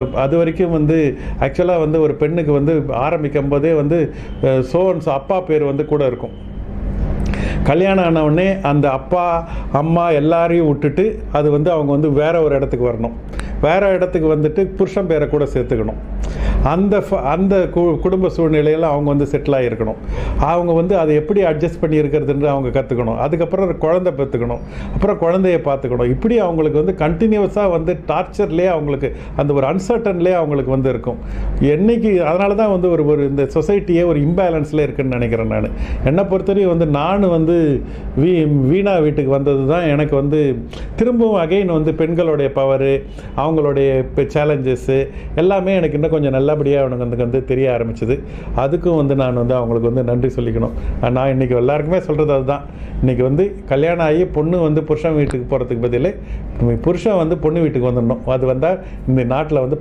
அது வரைக்கும் வந்து ஆக்சுவலாக வந்து ஒரு பெண்ணுக்கு வந்து ஆரம்பிக்கும் போதே வந்து சோன்ஸ் அப்பா பேர் வந்து கூட இருக்கும். கல்யாணம் ஆன உடனே அந்த அப்பா அம்மா எல்லாரையும் விட்டுட்டு அது வந்து அவங்க வந்து வேற ஒரு இடத்துக்கு வரணும். வேற இடத்துக்கு வந்துட்டு புருஷன் பேரை கூட சேர்த்துக்கணும். அந்த குடும்ப சூழ்நிலையில் அவங்க வந்து செட்டில் ஆகிருக்கணும். அவங்க வந்து அதை எப்படி அட்ஜஸ்ட் பண்ணி இருக்கிறதுன்னு அவங்க கற்றுக்கணும். அதுக்கப்புறம் குழந்தை பெற்றுக்கணும். அப்புறம் குழந்தைய பார்த்துக்கணும். இப்படி அவங்களுக்கு வந்து கண்டினியூஸாக வந்து டார்ச்சர்லேயே அவங்களுக்கு அந்த ஒரு அன்சர்டன்லேயே அவங்களுக்கு வந்து இருக்கும். என்னைக்கு அதனால தான் வந்து ஒரு இந்த சொசைட்டியே ஒரு இம்பேலன்ஸில் இருக்குதுன்னு நினைக்கிறேன். நான் என்னை பொறுத்தவரையும் வந்து நான் வந்து வீணா வீட்டுக்கு வந்தது தான் எனக்கு வந்து திரும்பவும் அகைன் வந்து பெண்களுடைய பவரு, அவங்களுடைய சேலஞ்சஸ்ஸு எல்லாமே எனக்கு இன்னும் கொஞ்சம் நல்லபடியாக அவனுக்கு வந்து தெரிய ஆரம்பிச்சிது. அதுக்கும் வந்து நான் வந்து அவங்களுக்கு வந்து நன்றி சொல்லிக்கணும். நான் இன்றைக்கி எல்லாருக்குமே சொல்கிறது அதுதான். இன்றைக்கி வந்து கல்யாணம் ஆகி பொண்ணு வந்து புருஷன் வீட்டுக்கு போகிறதுக்கு பதில் புருஷன் வந்து பொண்ணு வீட்டுக்கு வந்துடணும். அது வந்தால் இந்த நாட்டில் வந்து